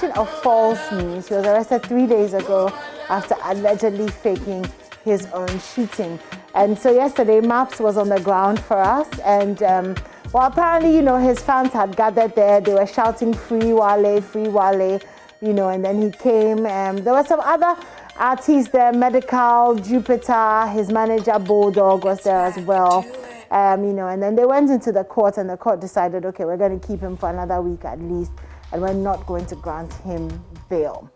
allegation of false news. He was arrested 3 days ago after allegedly faking his own shooting. And so yesterday, Maps was on the ground for us. And well, apparently, you know, his fans had gathered there. They were shouting, "Free Wale, free Wale," you know, and then he came. There were some other artists there, Medical, Jupiter, his manager, Bulldog was there as well. You know, and then they went into the court, and the court decided, okay, we're going to keep him for another week at least, and we're not going to grant him bail.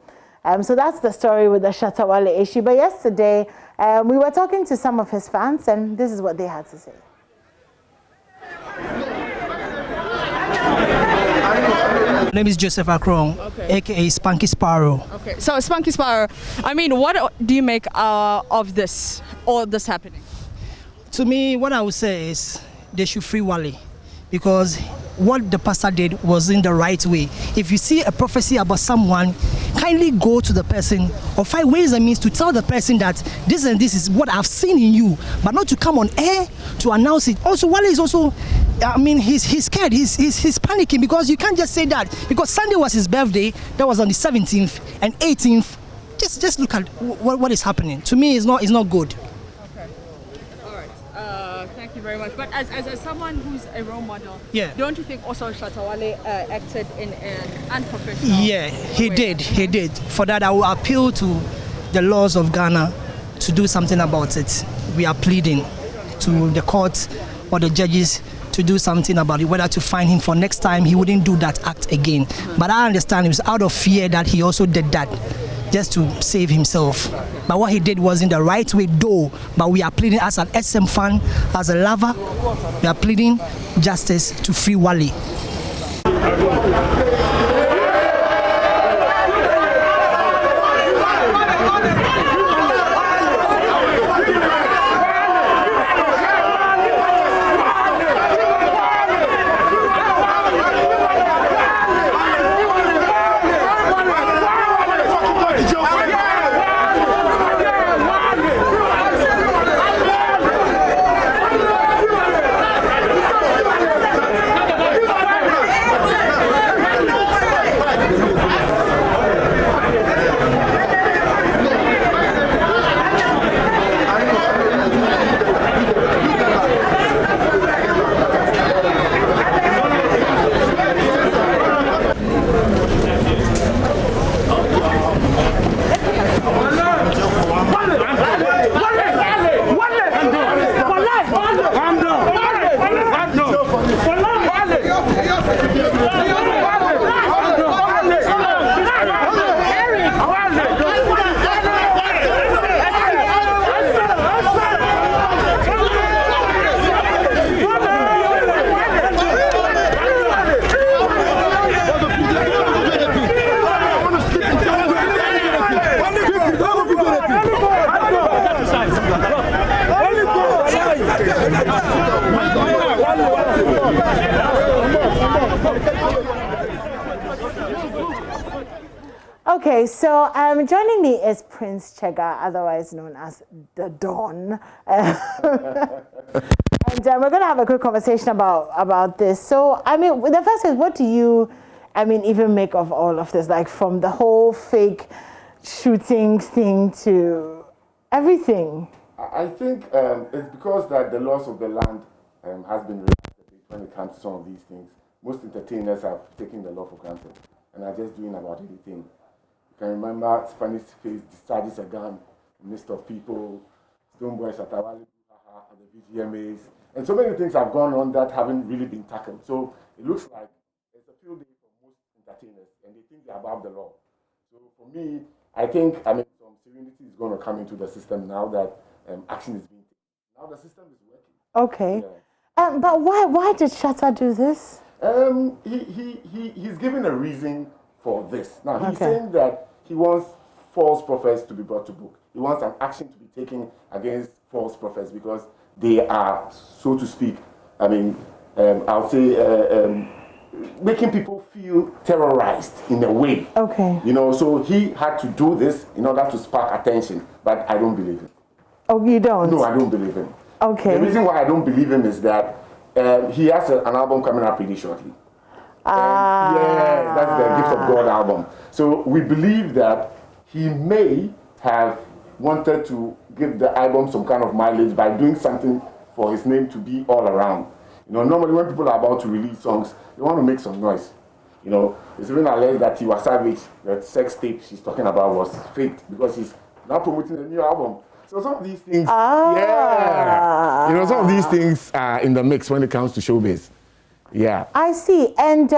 So that's the story with the Shatta Wale issue. But yesterday, we were talking to some of his fans, and this is what they had to say. My name is Joseph Akron, aka Spunky Sparrow. Okay, so Spunky Sparrow, I mean, what do you make of this, all this happening? To me, what I would say is they should free Wale, because what the pastor did was in the right way. If you see a prophecy about someone, kindly go to the person or find ways and means to tell the person that this and this is what I've seen in you, but not to come on air to announce it. Also, Wale is also, I mean, he's scared, he's panicking, because you can't just say that, because Sunday was his birthday, that was on the 17th and 18th. Just look at what is happening. To me, it's not good. Thank you very much. But as someone who's a role model, yeah, don't you think also Shatta Wale acted in an unprofessional Yeah, he way? did. For that, I will appeal to the laws of Ghana to do something about it. We are pleading to the courts or the judges to do something about it, whether to fine him for next time he wouldn't do that act again. But I understand it was out of fear that he also did that, just to save himself. But what he did was in the right way though. But we are pleading as an SM fan, as a lover, we are pleading justice to free Wale. Okay, so joining me is Prince Chega, otherwise known as the Don. And we're going to have a quick conversation about this. So, I mean, the first is, what do you, I mean, even make of all of this? Like, from the whole fake shooting thing to everything? I think it's because that the laws of the land has been relaxed a bit when it comes to some of these things. Most entertainers have taken the law for granted and are just doing about anything. You can remember Spanish Face discharges a gun in the midst of people, Stoneboy, Shatta Wale at the VGMAs, and so many things have gone on that haven't really been tackled. So it looks like it's a field day for most entertainers, and they think they're above the law. So for me, I think, I mean, some serenity is going to come into the system now that action is being taken. Now the system is working. Okay. Yeah. But why did Shatta do this? He's given a reason for this. Now, he's saying that he wants false prophets to be brought to book. He wants an action to be taken against false prophets because they are, so to speak, I mean, I'll say, making people feel terrorized in a way. Okay. You know, so he had to do this in order to spark attention, but I don't believe him. Oh, you don't? No, I don't believe him. Okay. The reason why I don't believe him is that he has an album coming up pretty shortly. Yeah, that's the Gift of God album. So we believe that he may have wanted to give the album some kind of mileage by doing something for his name to be all around. You know, normally when people are about to release songs, they want to make some noise. You know, it's even alleged that Tiwa Savage, that sex tape she's talking about, was faked because he's now promoting a new album. So some of these things, yeah, you know, some of these things are in the mix when it comes to showbiz. Yeah. I see. And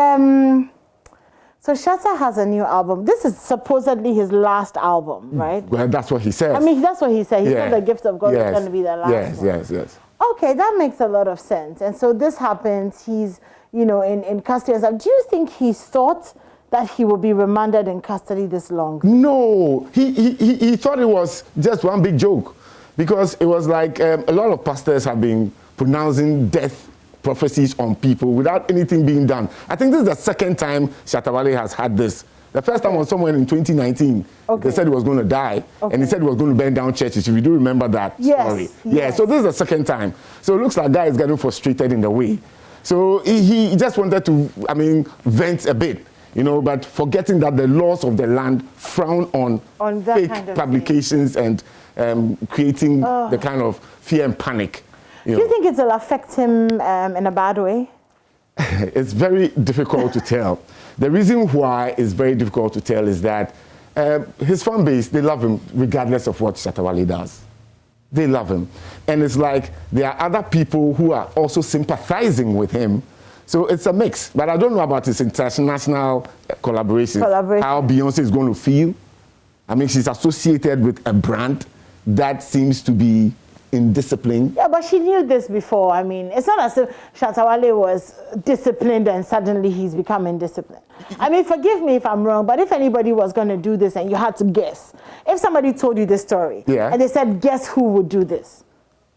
so Shatta has a new album. This is supposedly his last album, right? Well, that's what he says. I mean, that's what he said. He said the Gift of God is going to be the last one. Yes. Okay, that makes a lot of sense. And so this happens. He's, you know, in custody and stuff. Do you think he thought that he will be remanded in custody this long? No, he thought it was just one big joke, because it was like a lot of pastors have been pronouncing death prophecies on people without anything being done. I think this is the second time Shatta Wale has had this. The first time was somewhere in 2019. They said he was going to die, and he said he was going to burn down churches. If you do remember that story. Yeah, so this is the second time. So it looks like guy is getting frustrated in the way. So he just wanted to, I mean, vent a bit, you know, but forgetting that the laws of the land frown on fake kind of publications thing. And creating the kind of fear and panic. Do you think it'll affect him in a bad way? It's very difficult to tell. The reason why it's very difficult to tell is that his fan base, they love him regardless of what Shatta Wale does. They love him. And it's like there are other people who are also sympathizing with him. So it's a mix. But I don't know about his international collaboration. How Beyonce is going to feel. I mean, she's associated with a brand that seems to be indisciplined. Yeah, but she knew this before. I mean, it's not as if Shatta Wale was disciplined and suddenly he's become indisciplined. I mean, forgive me if I'm wrong, but if anybody was going to do this and you had to guess, if somebody told you this story and they said, guess who would do this?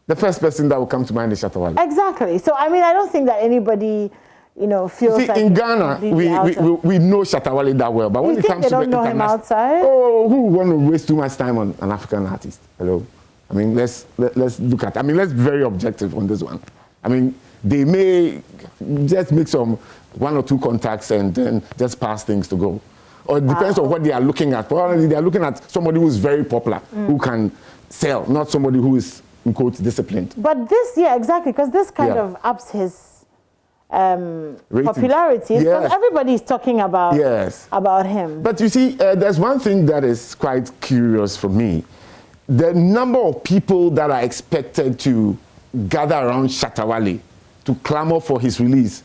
The first person that would come to mind is Shatta Wale. Exactly. So, I mean, I don't think that anybody, you know, feels like... in Ghana, we know Shatta Wale that well, but when it comes to the know him outside? Oh, who want to waste too much time on an African artist? Hello? I mean, let's look at, I mean, let's be very objective on this one. I mean, they may just make some one or two contacts and then just pass things to go. Or it depends on what they are looking at. Probably they are looking at somebody who is very popular, who can sell, not somebody who is, in quotes, disciplined. But this, exactly, because this kind of ups his popularity. Because everybody is talking about, about him. But you see, there's one thing that is quite curious for me. The number of people that are expected to gather around Shatta Wale to clamor for his release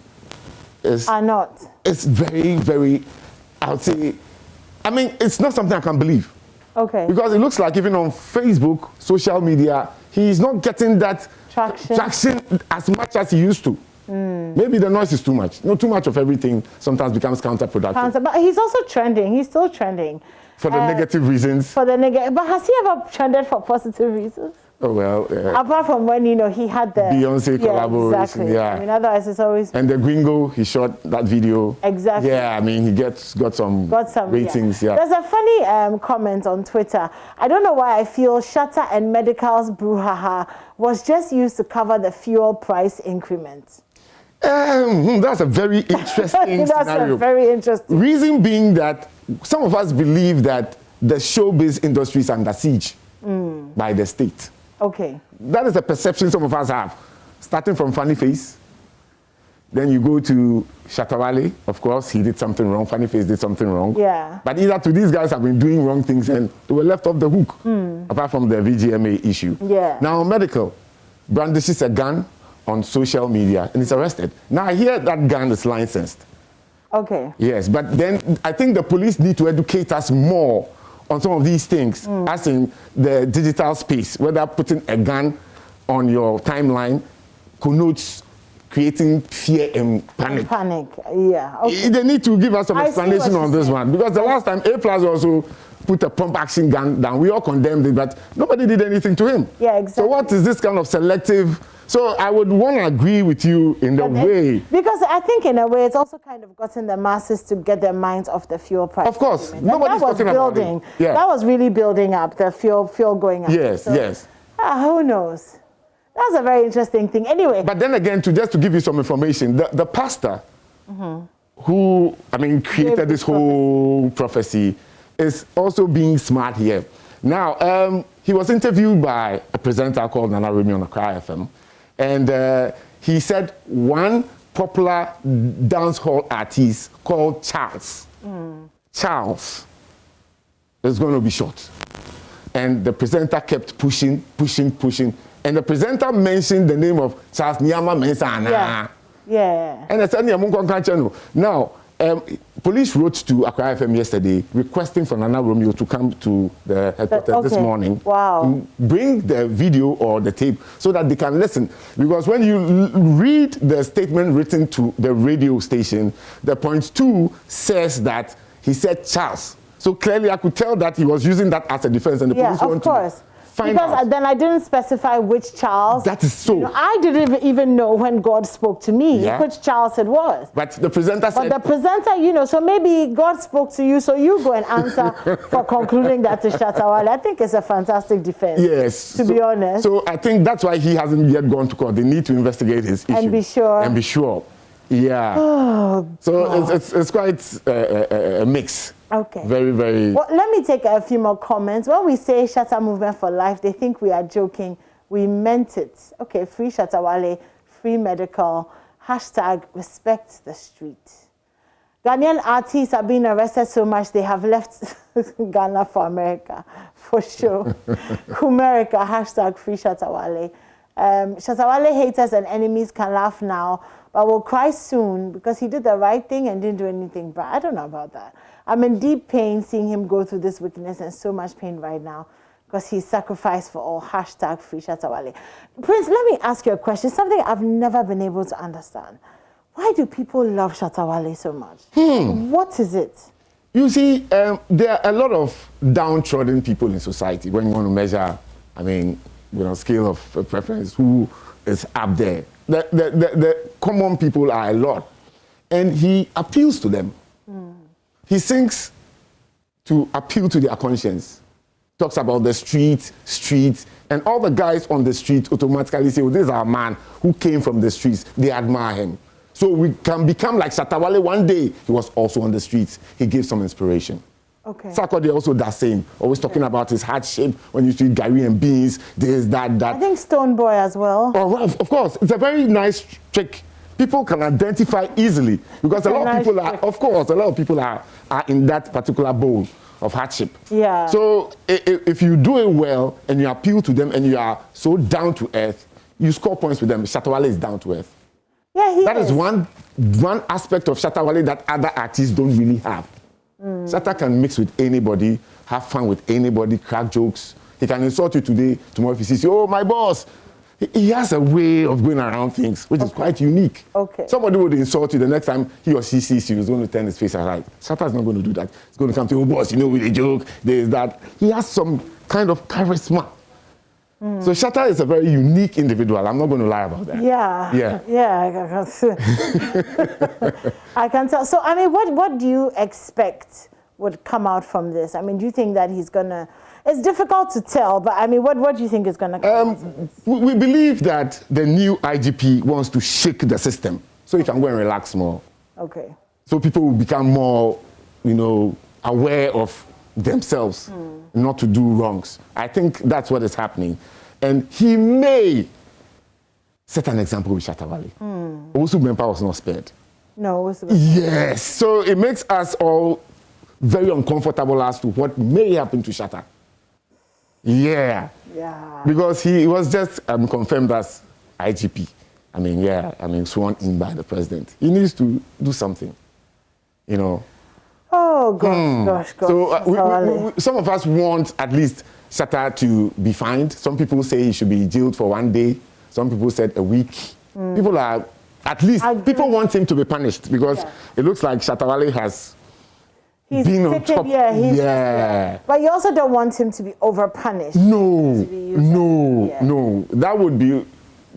it's very, very, I would say, I mean, it's not something I can believe. Okay. Because it looks like even on Facebook, social media, he's not getting that traction as much as he used to. Maybe the noise is too much. You know, too much of everything sometimes becomes counterproductive. But he's also trending. He's still trending. For the negative reasons. For the negative. But has he ever trended for positive reasons? Oh, well. Apart from when, you know, he had the... Beyonce collaboration. Exactly. I mean, otherwise it's always... And the Gringo, he shot that video. Exactly. Yeah, I mean, he got some ratings. There's a funny comment on Twitter. I don't know why I feel Shatta and Medical's brouhaha was just used to cover the fuel price increment. That's a very interesting scenario. That's a very interesting. Reason being that some of us believe that the showbiz industry is under siege by the state. Okay. That is a perception some of us have. Starting from Funny Face, then you go to Shatta Wale. Of course, he did something wrong. Funny Face did something wrong. Yeah. But either two, these guys have been doing wrong things and they were left off the hook, apart from the VGMA issue. Yeah. Now, Medical brandishes a gun on social media and is arrested. Now, I hear that gun is licensed. Okay. Yes, but then I think the police need to educate us more on some of these things, as in the digital space, whether putting a gun on your timeline connotes creating fear and panic. Okay. They need to give us some explanation on this one, because the last time A+ also put a pump action gun down, we all condemned it, but nobody did anything to him. Yeah, exactly. So what is this kind of selective? So I would want to agree with you in the way. Because I think in a way it's also kind of gotten the masses to get their minds off the fuel price. Of course. Nobody's talking about it. Yeah. That was really building up, the fuel going up. Yes, yes. Who knows? That's a very interesting thing. Anyway. But then again, just to give you some information, the pastor who, I mean, created this whole prophecy, is also being smart here. Now, he was interviewed by a presenter called Nana Remy on Accra FM, and he said one popular dancehall artist called Charles is going to be shot. And the presenter kept pushing, and the presenter mentioned the name of Charles Nyama Mensana. Yeah. And I said, now, police wrote to Accra FM yesterday requesting for Nana Romeo to come to the headquarters this morning. Wow. Bring the video or the tape so that they can listen. Because when you read the statement written to the radio station, the point 2 says that he said Charles. So clearly I could tell that he was using that as a defense, and the police want to find out. Because then I didn't specify which Charles. That is so. You know, I didn't even know when God spoke to me which Charles it was. But the presenter said. But the presenter, you know, so maybe God spoke to you, so you go and answer for concluding that it's Shatta Wale. I think it's a fantastic defense. Yes. To be honest. So I think that's why he hasn't yet gone to court. They need to investigate his issue. And be sure. And be sure. Yeah. Oh, so it's quite a mix. Okay. Very, very. Well, let me take a few more comments. When we say Shatta Movement for Life, they think we are joking. We meant it. Okay, free Shatta Wale, free medical, #respect the street. Ghanaian artists are being arrested so much they have left Ghana for America, for sure. America, #free Shatta Wale. Shatta Wale haters and enemies can laugh now, but will cry soon because he did the right thing and didn't do anything bad. I don't know about that. I'm in deep pain seeing him go through this wickedness and so much pain right now because he's sacrificed for all. #free Shatta Wale. Prince, let me ask you a question, something I've never been able to understand. Why do people love Shatta Wale so much? What is it? You see, there are a lot of downtrodden people in society when you want to measure, I mean, scale of preference, who is up there. The common people are a lot. And he appeals to them. He sings to appeal to their conscience. Talks about the streets, and all the guys on the street automatically say, well, this is our man who came from the streets. They admire him. So we can become like Shatta Wale. One day, he was also on the streets. He gave some inspiration. Okay. Sarkodie also does same. Always talking about his hardship when you see Gary and Beans, this, that. I think Stone Boy as well. Oh, well, of course. It's a very nice trick. People can identify easily because a lot of people are, of course, a lot of people are in that particular bowl of hardship. Yeah. So if you do it well and you appeal to them and you are so down to earth, you score points with them. Shatta Wale is down to earth. Yeah, That is one aspect of Shatta Wale that other artists don't really have. Shatta can mix with anybody, have fun with anybody, crack jokes. He can insult you today, tomorrow if he sees you, oh, my boss. He has a way of going around things, which is quite unique. Okay. Somebody would insult you, the next time he or she sees you, he's going to turn his face aside. Shatta is not going to do that. He's going to come to you, oh, boss, with a joke, there's that. He has some kind of charisma. So Shatta is a very unique individual. I'm not going to lie about that. Yeah, I can tell. So, I mean, what do you expect would come out from this? I mean, do you think that he's going to... It's difficult to tell, but I mean, what do you think is going to come out of this? We believe that the new IGP wants to shake the system so he can go and relax more. Okay. So people will become more, aware of themselves, not to do wrongs. I think that's what is happening. And he may set an example with Shatta Wale. Owusu Bempah was not spared. No, Owusu Bempah. Yes. So it makes us all very uncomfortable as to what may happen to Shatta. Yeah. Because he was just confirmed as IGP. Sworn in by the president. He needs to do something, Oh, gosh. So some of us want at least Shatta to be fined. Some people say he should be jailed for 1 day. Some people said a week. People are, at least, people want him to be punished because it looks like Shatta Wale has been on top. But you also don't want him to be over-punished. No. That would be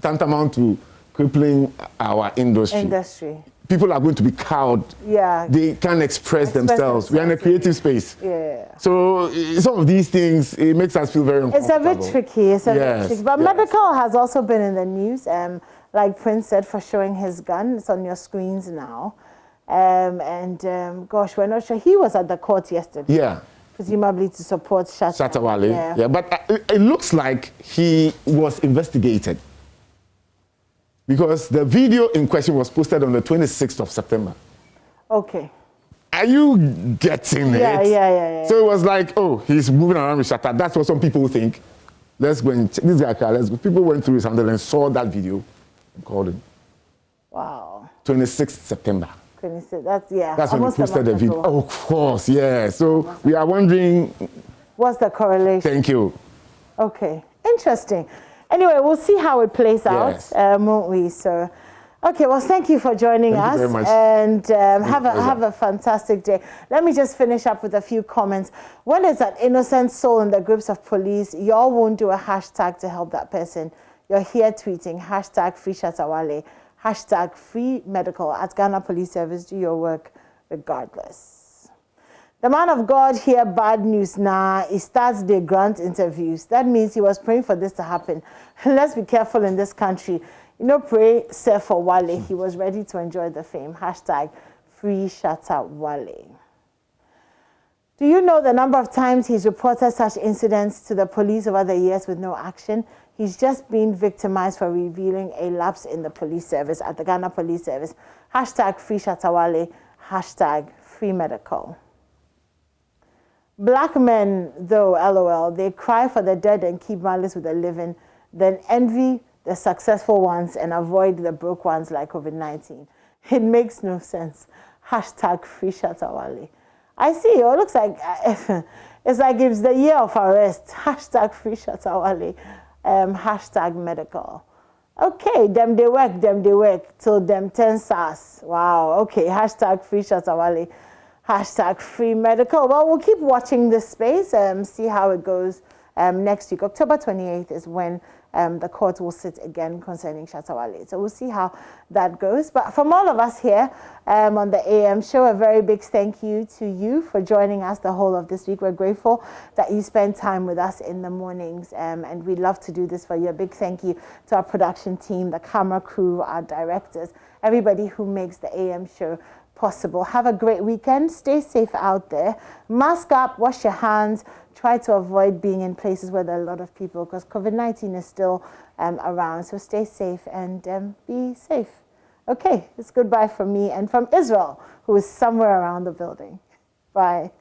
tantamount to crippling our industry. People are going to be cowed. They can't express themselves. We are in a creative space. So some of these things, it makes us feel very uncomfortable. It's a bit tricky. But medical has also been in the news, like Prince said, for showing his gun. It's on your screens now. Gosh, we're not sure. He was at the court yesterday. Yeah. Presumably to support Shatta Wale. Yeah. But it looks like he was investigated because the video in question was posted on the 26th of September. Okay. Are you getting it? Yeah. So it was like, oh, he's moving around with Shatta. That's what some people think. Let's go and check this guy. Let's go. People went through his handle and saw that video and called him. Wow. 26th September. 26. That's yeah. That's when he almost posted the video. Oh, of course, yeah. So we are wondering. What's the correlation? Thank you. Okay, interesting. Anyway, we'll see how it plays Yes. out, won't we? So, okay. Well, thank you for joining us, Thank you very much. and have a fantastic day. Let me just finish up with a few comments. When there's an innocent soul in the grips of police, y'all won't do a hashtag to help that person. You're here tweeting hashtag free Shatta Wale. Hashtag free medical at Ghana Police Service. Do your work regardless. The man of God here, bad news now. He starts the grant interviews. That means he was praying for this to happen. Let's be careful in this country. You know, pray, sir, for Wale. He was ready to enjoy the fame. Hashtag free Shatta Wale. Do you know the number of times he's reported such incidents to the police over the years with no action? He's just been victimized for revealing a lapse in the police service at the Ghana Police Service. Hashtag free Shatta Wale. Hashtag free medical. Black men, though, LOL, they cry for the dead and keep malice with the living, then envy the successful ones and avoid the broke ones like COVID-19. It makes no sense. Hashtag free Shatta Wale. I see. It looks like it's like it's the year of arrest. Hashtag free Shatta Wale. Hashtag medical. Okay, them they work till them 10 SARS. Wow. Okay, hashtag free Shatta Wale. Hashtag free medical. Well, we'll keep watching this space and see how it goes next week. October 28th is when the court will sit again concerning Shatta Wale. So we'll see how that goes. But from all of us here on the AM show, a very big thank you to you for joining us the whole of this week. We're grateful that you spend time with us in the mornings, and we love to do this for you. A big thank you to our production team, the camera crew, our directors, everybody who makes the AM show possible. Have a great weekend. Stay safe out there. Mask up, wash your hands. Try to avoid being in places where there are a lot of people because COVID-19 is still around. So stay safe and be safe. Okay, it's goodbye from me and from Israel, who is somewhere around the building. Bye.